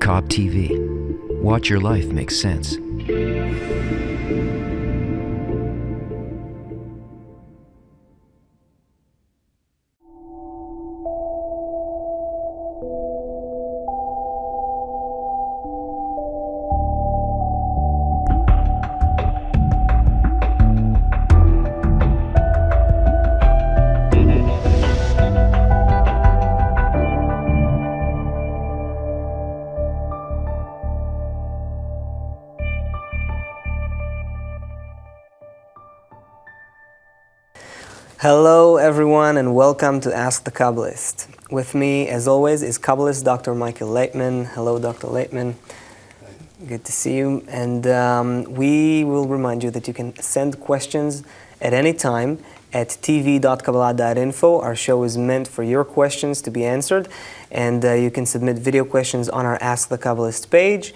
Cobb TV. Watch your life make sense. Hello everyone and welcome to Ask the Kabbalist. With me, as always, is Kabbalist Dr. Michael Laitman. Hello Dr. Laitman. Good to see you. And we will remind you that you can send questions at any time at tv.kabbalah.info. Our show is meant for your questions to be answered. And you can submit video questions on our Ask the Kabbalist page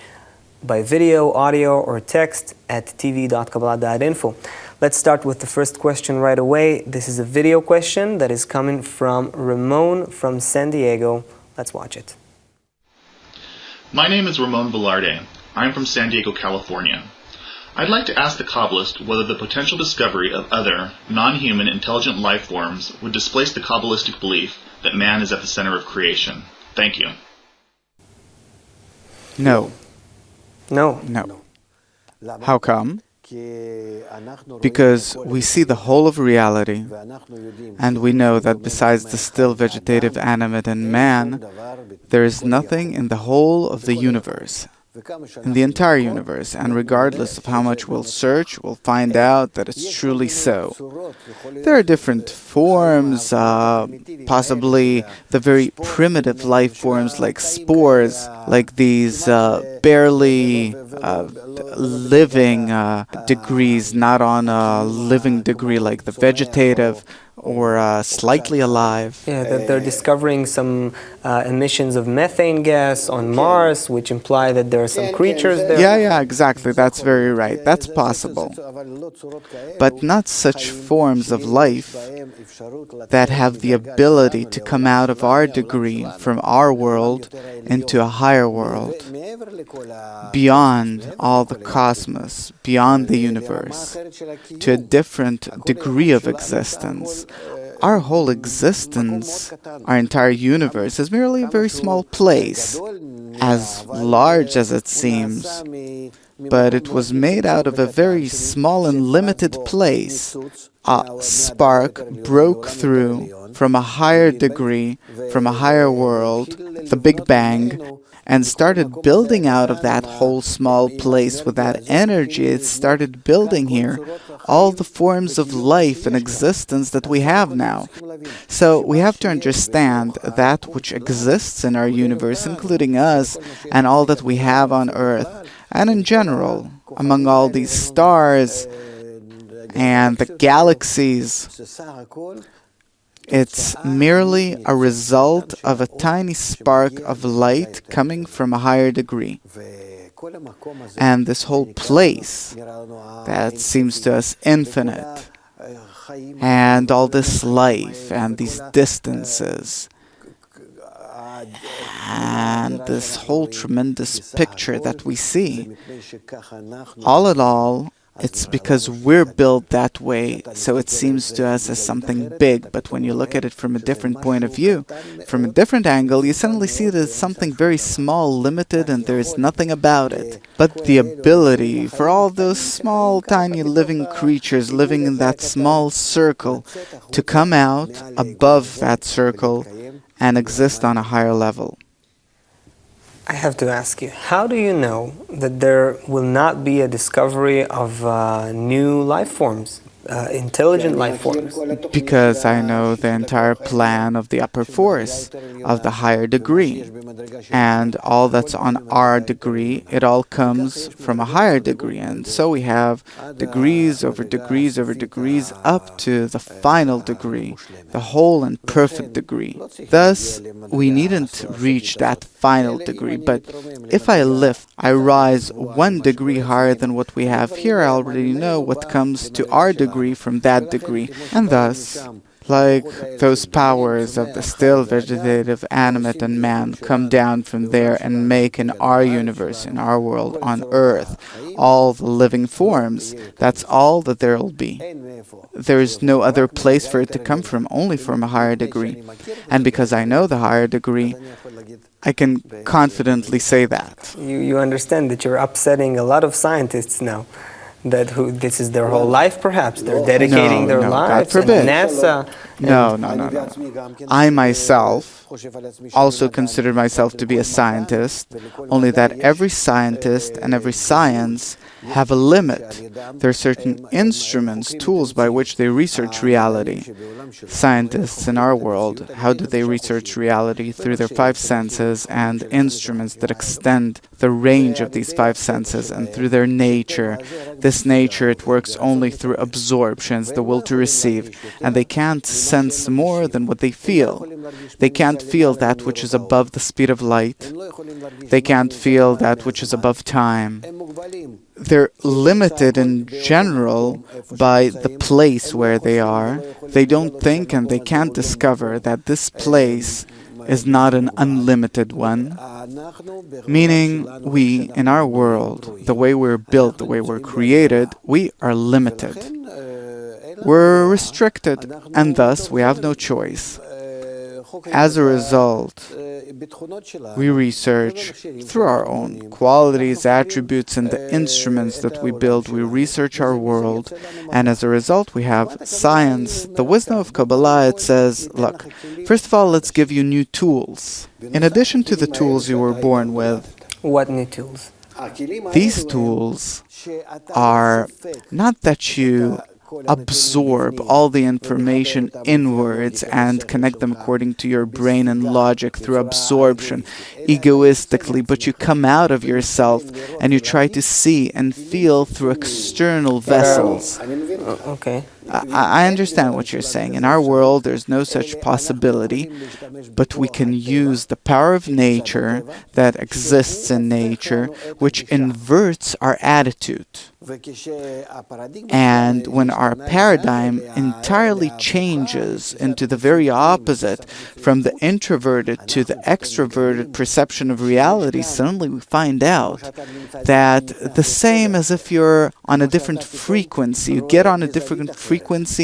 by video, audio, or text at tv.kabbalah.info. Let's start with the first question right away. This is a video question that is coming from Ramon from San Diego. Let's watch it. My name is Ramon Velarde. I'm from San Diego, California. I'd like to ask the Kabbalist whether the potential discovery of other, non-human intelligent life forms would displace the Kabbalistic belief that man is at the center of creation. Thank you. No. No. No. How come? Because we see the whole of reality, and we know that besides the still vegetative animate and man, there is nothing in the whole of the universe, in the entire universe, and regardless of how much we'll search, we'll find out that it's truly so. There are different forms, possibly the very primitive life forms like spores, like these barely living degrees, not on a living degree like the vegetative, or slightly alive. Yeah, that they're discovering some emissions of methane gas on Mars, which imply that there are some creatures there. Yeah, exactly. That's very right. That's possible. But not such forms of life that have the ability to come out of our degree, from our world, into a higher world, beyond all the cosmos, beyond the universe, to a different degree of existence. Our whole existence, our entire universe, is merely a very small place, as large as it seems, but it was made out of a very small and limited place. A spark broke through from a higher degree, from a higher world, the Big Bang, and started building out of that whole small place with that energy. It started building here all the forms of life and existence that we have now. So we have to understand that which exists in our universe, including us and all that we have on Earth, and in general, among all these stars and the galaxies. It's merely a result of a tiny spark of light coming from a higher degree. And this whole place that seems to us infinite, and all this life and these distances, and this whole tremendous picture that we see, all in all, it's because we're built that way, so it seems to us as something big. But when you look at it from a different point of view, from a different angle, you suddenly see that it's something very small, limited, and there is nothing about it. But the ability for all those small, tiny living creatures living in that small circle to come out above that circle and exist on a higher level. I have to ask you, how do you know that there will not be a discovery of new life forms, intelligent life forms? Because I know the entire plan of the upper force, of the higher degree. And all that's on our degree, it all comes from a higher degree. And so we have degrees over degrees over degrees up to the final degree, the whole and perfect degree. Thus, we needn't reach that final degree, but if I lift, I rise 1 degree higher than what we have here, I already know what comes to our degree from that degree. And thus, like those powers of the still, vegetative, animate, and man come down from there and make in our universe, in our world, on earth, all the living forms. That's all that there will be. There is no other place for it to come from, only from a higher degree. And because I know the higher degree, I can confidently say that. You understand that you're upsetting a lot of scientists now. This is their whole life, perhaps. They're dedicating their lives. God forbid. And NASA. No. I myself also consider myself to be a scientist, only that every scientist and every science have a limit. There are certain instruments, tools by which they research reality. Scientists in our world, how do they research reality? Through their five senses and instruments that extend the range of these five senses, and through their nature. This nature, it works only through absorptions, the will to receive, and they can't sense more than what they feel. They can't feel that which is above the speed of light. They can't feel that which is above time. They're limited in general by the place where they are. They don't think and they can't discover that this place is not an unlimited one. Meaning, we, in our world, the way we're built, the way we're created, we are limited. We're restricted, and thus we have no choice. As a result, we research through our own qualities, attributes, and the instruments that we build. We research our world, and as a result, we have science. The wisdom of Kabbalah, it says, look, first of all, let's give you new tools. In addition to the tools you were born with. What new tools? These tools are not that you absorb all the information inwards and connect them according to your brain and logic through absorption, egoistically, but you come out of yourself and you try to see and feel through external vessels. Okay. I understand what you're saying. In our world, there's no such possibility, but we can use the power of nature that exists in nature, which inverts our attitude. And when our paradigm entirely changes into the very opposite, from the introverted to the extroverted perception of reality, suddenly we find out that the same as if you're on a different frequency, you get on a different frequency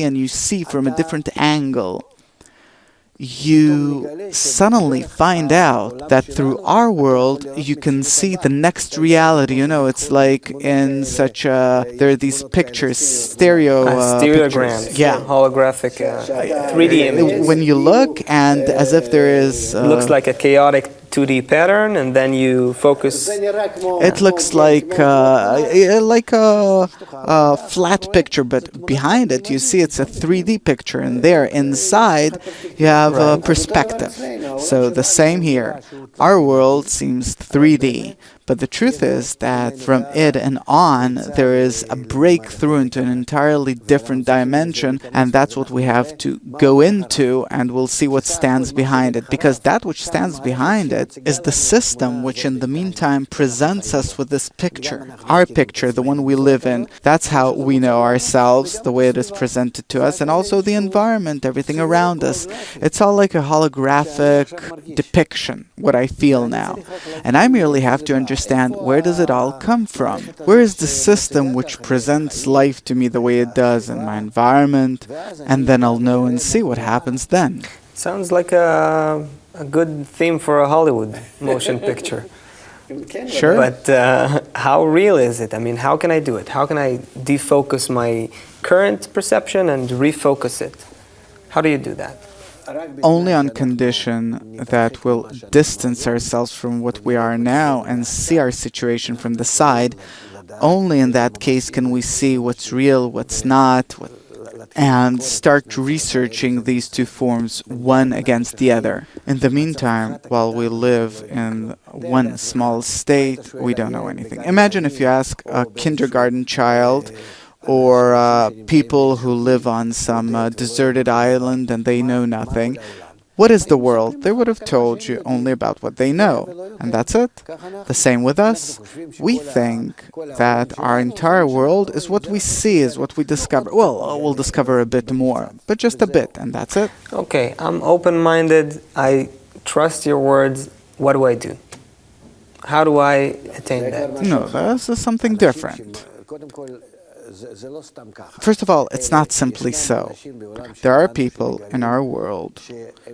and you see from a different angle. You suddenly find out that through our world you can see the next reality. You know, it's like in such a, there are these pictures, stereograms, pictures. Yeah, holographic 3D images. When you look, and as if there is it looks like a chaotic 2D pattern, and then you focus. It looks like a flat picture, but behind it you see it's a 3D picture, and there inside you have a perspective. So the same here. Our world seems 3D, but the truth is that from it and on there is a breakthrough into an entirely different dimension, and that's what we have to go into, and we'll see what stands behind it, because that which stands behind it is the system which in the meantime presents us with this picture. Our picture, the one we live in, that's how we know ourselves, the way it is presented to us, and also the environment, everything around us. It's all like a holographic depiction, what I feel now. And I merely have to understand, where does it all come from? Where is the system which presents life to me the way it does in my environment? And then I'll know and see what happens then. Sounds like a good theme for a Hollywood motion picture. Sure. But how real is it? I mean, how can I do it? How can I defocus my current perception and refocus it? How do you do that? Only on condition that we'll distance ourselves from what we are now and see our situation from the side. Only in that case can we see what's real, what's not, and start researching these two forms, one against the other. In the meantime, while we live in one small state, we don't know anything. Imagine if you ask a kindergarten child or people who live on some deserted island and they know nothing. What is the world? They would have told you only about what they know, and that's it. The same with us. We think that our entire world is what we see, is what we discover. Well, we'll discover a bit more, but just a bit, and that's it. Okay, I'm open-minded. I trust your words. What do I do? How do I attain that? No, this is something different. First of all, it's not simply so. There are people in our world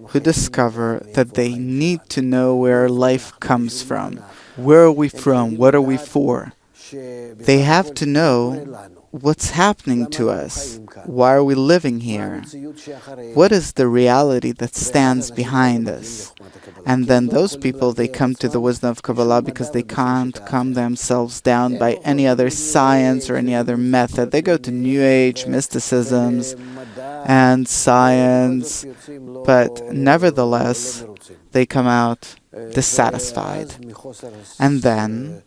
who discover that they need to know where life comes from. Where are we from? What are we for? They have to know what's happening to us. Why are we living here? What is the reality that stands behind us? And then those people, they come to the wisdom of Kabbalah because they can't calm themselves down by any other science or any other method. They go to New Age, mysticisms, and science, but nevertheless, they come out dissatisfied. And then,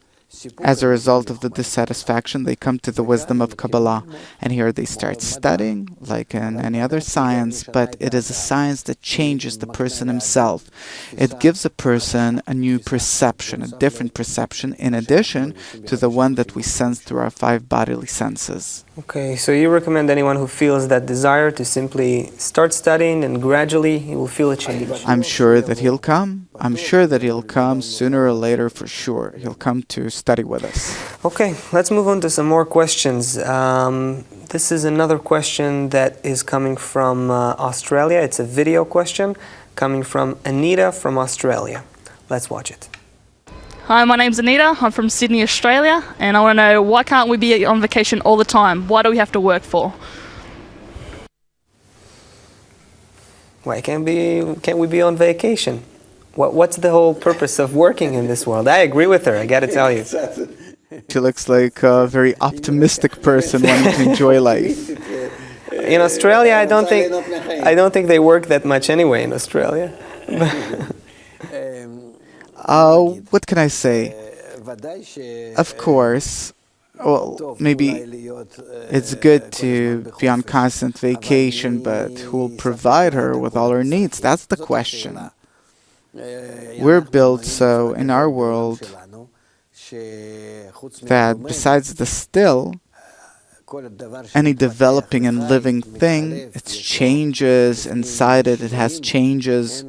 as a result of the dissatisfaction, they come to the wisdom of Kabbalah. And here they start studying, like in any other science, but it is a science that changes the person himself. It gives a person a new perception, a different perception, in addition to the one that we sense through our 5 bodily senses. Okay, so you recommend anyone who feels that desire to simply start studying and gradually he will feel a change? I'm sure that he'll come. I'm sure that he'll come sooner or later for sure. He'll come to study with us. Okay, let's move on to some more questions. This is another question that is coming from Australia. It's a video question coming from Anita from Australia. Let's watch it. Hi, my name's Anita. I'm from Sydney, Australia, and I want to know, why can't we be on vacation all the time? Why do we have to work for? Why can't we be on vacation? What's the whole purpose of working in this world? I agree with her, I gotta tell you. She looks like a very optimistic person wanting to enjoy life. In Australia, I don't think they work that much anyway in Australia. What can I say? Of course, well, maybe it's good to be on constant vacation, but who will provide her with all her needs? That's the question. We're built so in our world that besides the still, any developing and living thing, it's changes inside it, it has changes.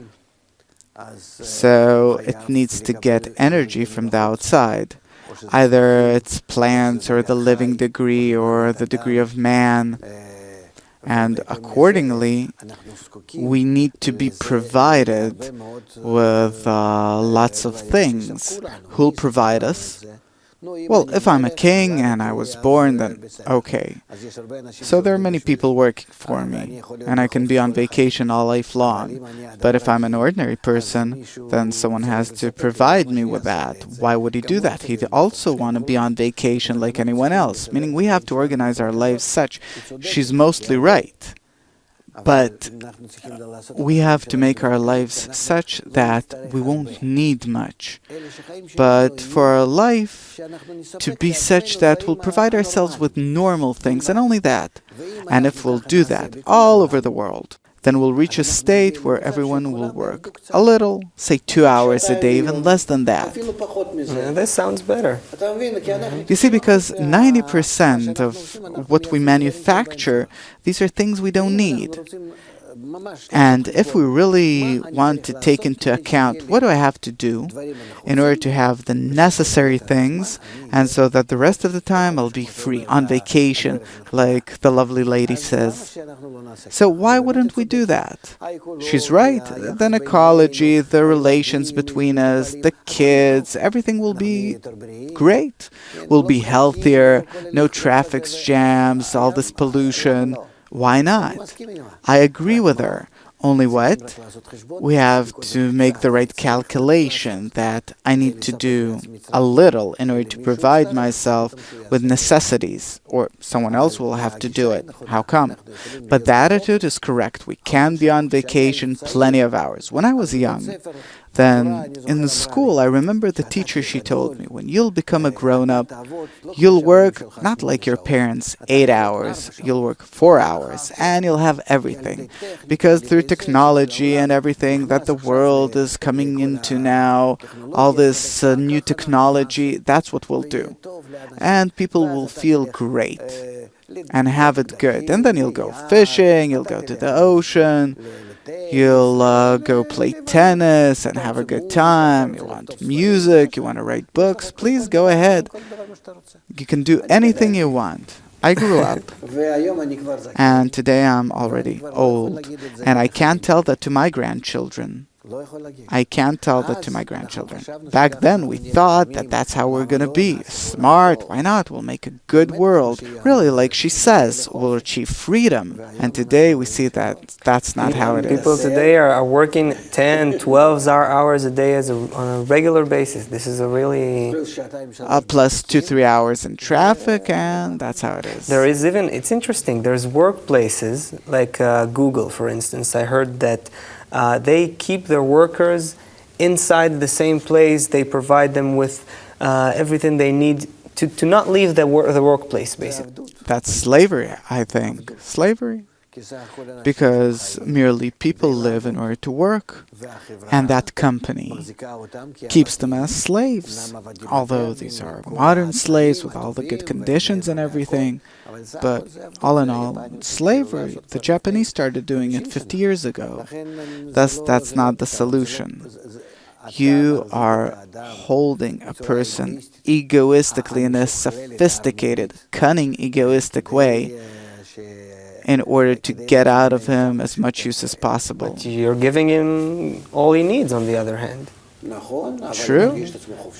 So it needs to get energy from the outside. Either it's plants or the living degree or the degree of man. And accordingly, we need to be provided with lots of things. Who'll provide us? Well, if I'm a king and I was born, then okay. So there are many people working for me, and I can be on vacation all life long. But if I'm an ordinary person, then someone has to provide me with that. Why would he do that? He'd also want to be on vacation like anyone else, meaning we have to organize our lives such. She's mostly right. But we have to make our lives such that we won't need much. But for our life to be such that we'll provide ourselves with normal things, and only that. And if we'll do that all over the world, then we'll reach a state where everyone will work a little, say 2 hours a day, even less than that. Yeah, this sounds better. You see, because 90% of what we manufacture, these are things we don't need. And if we really want to take into account what do I have to do in order to have the necessary things, and so that the rest of the time I'll be free, on vacation, like the lovely lady says. So why wouldn't we do that? She's right. Then ecology, the relations between us, the kids, everything will be great. We'll be healthier, no traffic jams, all this pollution. Why not? I agree with her. Only what? We have to make the right calculation that I need to do a little in order to provide myself with necessities, or someone else will have to do it. How come? But the attitude is correct. We can be on vacation plenty of hours. When I was young, Then in school, I remember the teacher, she told me, when you'll become a grown-up, you'll work not like your parents 8 hours, you'll work 4 hours, and you'll have everything. Because through technology and everything that the world is coming into now, all this new technology, that's what we'll do. And people will feel great and have it good. And then you'll go fishing, you'll go to the ocean, you'll go play tennis and have a good time. You want music, you want to write books, please go ahead. You can do anything you want. I grew up, and today I'm already old, and I can't tell that to my grandchildren. I can't tell that to my grandchildren. Back then, we thought that that's how we're going to be. Smart, why not? We'll make a good world. Really, like she says, we'll achieve freedom. And today, we see that that's not how it is. People today are working 10, 12 hours a day on a regular basis. This is a really... Plus 2-3 hours in traffic, and that's how it is. There is even, it's interesting, there's workplaces, like Google, for instance. I heard that they keep their workers inside the same place. They provide them with everything they need to not leave the workplace, basically. That's slavery, I think. Slavery. Because merely people live in order to work, and that company keeps them as slaves. Although these are modern slaves with all the good conditions and everything, but all in all, slavery. The Japanese started doing it 50 years ago. That's not the solution. You are holding a person egoistically in a sophisticated, cunning, egoistic way in order to get out of him as much use as possible. But you're giving him all he needs, on the other hand. True,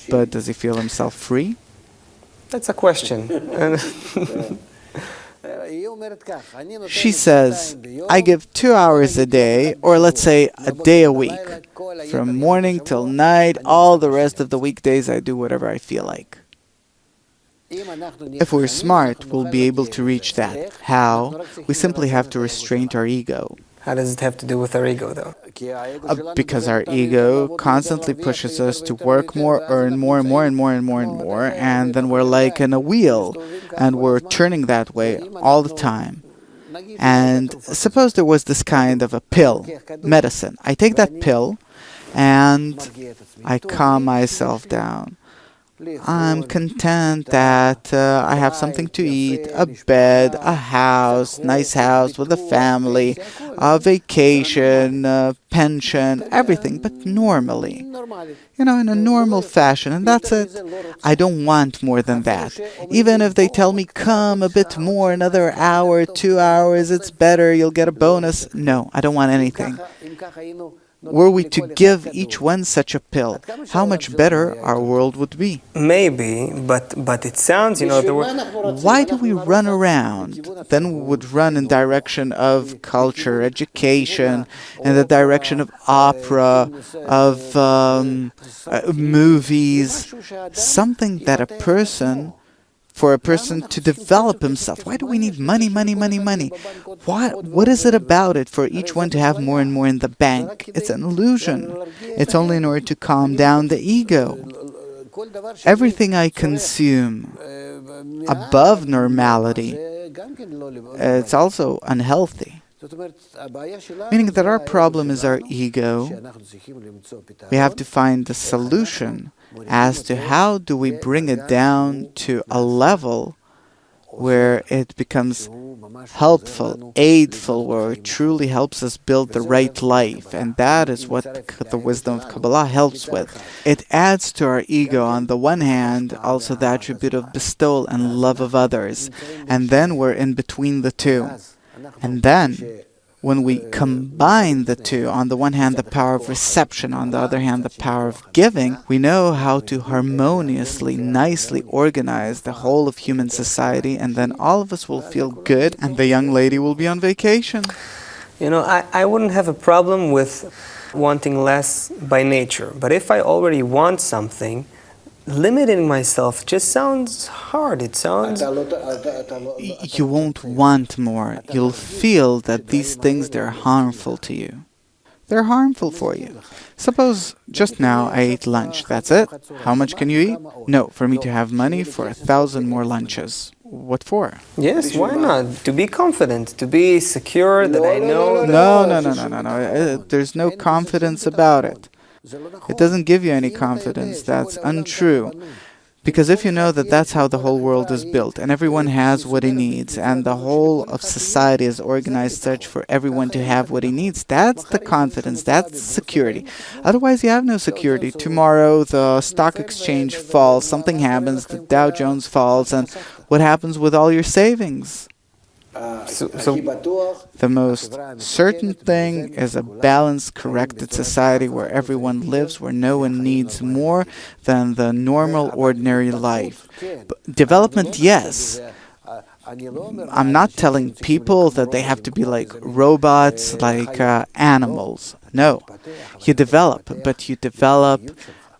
but does he feel himself free? That's a question. She says, I give 2 hours a day, or let's say a day a week. From morning till night, all the rest of the weekdays I do whatever I feel like. If we're smart, we'll be able to reach that. How? We simply have to restrain our ego. How does it have to do with our ego, though? Because our ego constantly pushes us to work more, earn more and more and more and more and more, and then we're like in a wheel, and we're turning that way all the time. And suppose there was this kind of a pill, medicine. I take that pill, and I calm myself down. I'm content that I have something to eat, a bed, a house, nice house with a family, a vacation, pension, everything, but normally. You know, in a normal fashion, and that's it. I don't want more than that. Even if they tell me, come a bit more, another hour, 2 hours, it's better, you'll get a bonus. No, I don't want anything. Were we to give each one such a pill, how much better our world would be? Maybe, but it sounds, Why do we run around? Then we would run in direction of culture, education, in the direction of opera, of movies, something that for a person to develop himself. Why do we need money, money, money, money? What is it about it for each one to have more and more in the bank? It's an illusion. It's only in order to calm down the ego. Everything I consume above normality, it's also unhealthy. Meaning that our problem is our ego. We have to find the solution as to how do we bring it down to a level where it becomes helpful, aidful, where it truly helps us build the right life. And that is what the wisdom of Kabbalah helps with. It adds to our ego, on the one hand, also the attribute of bestowal and love of others. And then we're in between the two. And then, when we combine the two, on the one hand the power of reception, on the other hand the power of giving, we know how to harmoniously, nicely organize the whole of human society, and then all of us will feel good, and the young lady will be on vacation. I wouldn't have a problem with wanting less by nature, but if I already want something, limiting myself just sounds hard. It sounds... You won't want more. You'll feel that these things, they're harmful to you. They're harmful for you. Suppose just now I ate lunch. That's it. How much can you eat? No, for me to have money for 1,000 more lunches. What for? Yes, why not? To be confident, to be secure that I know. No. There's no confidence about it. It doesn't give you any confidence. That's untrue. Because if you know that that's how the whole world is built, and everyone has what he needs, and the whole of society is organized such for everyone to have what he needs, that's the confidence, that's security. Otherwise, you have no security. Tomorrow, the stock exchange falls, something happens, the Dow Jones falls, and what happens with all your savings? The most certain thing is a balanced, corrected society where everyone lives, where no one needs more than the normal, ordinary life. Development, yes. I'm not telling people that they have to be like robots, like animals. No. You develop, but you develop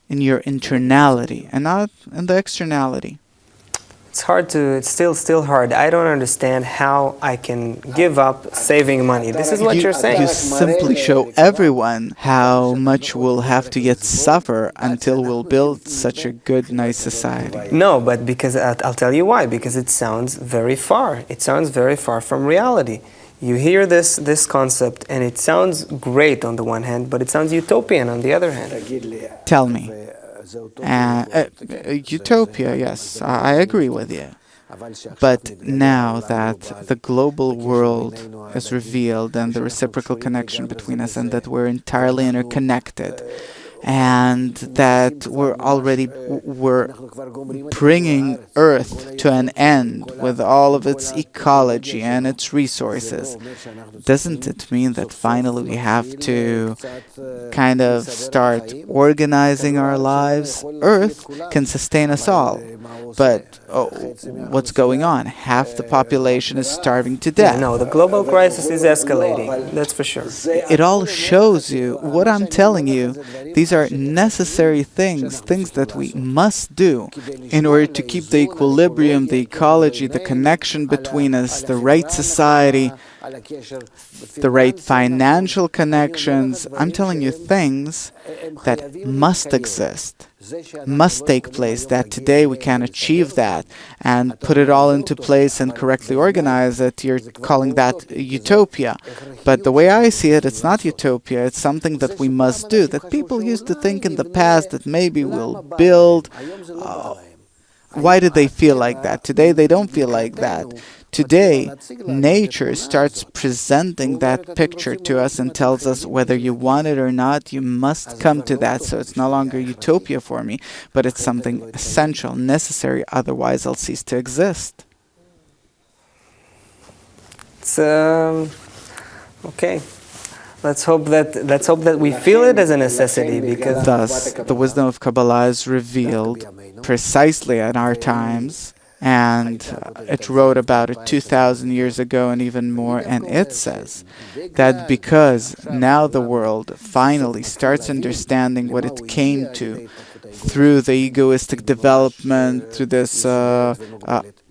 in your internality and not in the externality. It's still hard. I don't understand how I can give up saving money. This is what you're saying. You simply show everyone how much we'll have to yet suffer until we'll build such a good, nice society. No, but because I'll tell you why. Because it sounds very far. It sounds very far from reality. You hear this concept, and it sounds great on the one hand, but it sounds utopian on the other hand. Tell me. Utopia, yes, I agree with you. But now that the global world is revealed and the reciprocal connection between us and that we're entirely interconnected and that we're bringing Earth to an end with all of its ecology and its resources, doesn't it mean that finally we have to kind of start organizing our lives? Earth can sustain us all, but what's going on? Half the population is starving to death. No, the global crisis is escalating, that's for sure. It all shows you what I'm telling you. These are necessary things that we must do in order to keep the equilibrium, the ecology, the connection between us, the right society, the right financial connections. I'm telling you things that must exist, must take place, that today we can achieve that and put it all into place and correctly organize it. You're calling that utopia. But the way I see it, it's not utopia. It's something that we must do, that people used to think in the past that maybe we'll build. Why did they feel like that? Today they don't feel like that. Today, nature starts presenting that picture to us and tells us whether you want it or not, you must come to that. So it's no longer utopia for me, but it's something essential, necessary, otherwise I'll cease to exist. It's okay. Let's hope that we feel it as a necessity, because thus the wisdom of Kabbalah is revealed precisely at our times. And it wrote about it 2,000 years ago and even more, and it says that because now the world finally starts understanding what it came to through the egoistic development, through this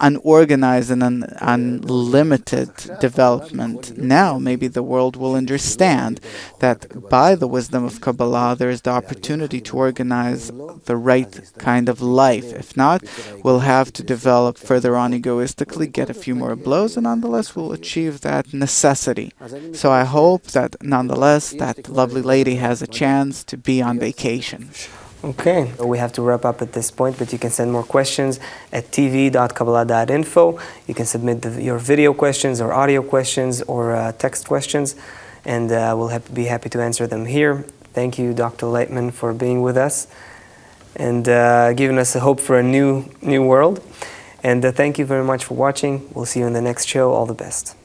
unorganized and unlimited development, now maybe the world will understand that by the wisdom of Kabbalah there is the opportunity to organize the right kind of life. If not, we'll have to develop further on egoistically, get a few more blows, and nonetheless we'll achieve that necessity. So I hope that nonetheless that lovely lady has a chance to be on vacation. Okay, we have to wrap up at this point, but you can send more questions at tv.kabbalah.info. You can submit your video questions or audio questions or text questions, and we'll be happy to answer them here. Thank you, Dr. Laitman, for being with us and giving us a hope for a new world. And thank you very much for watching. We'll see you in the next show. All the best.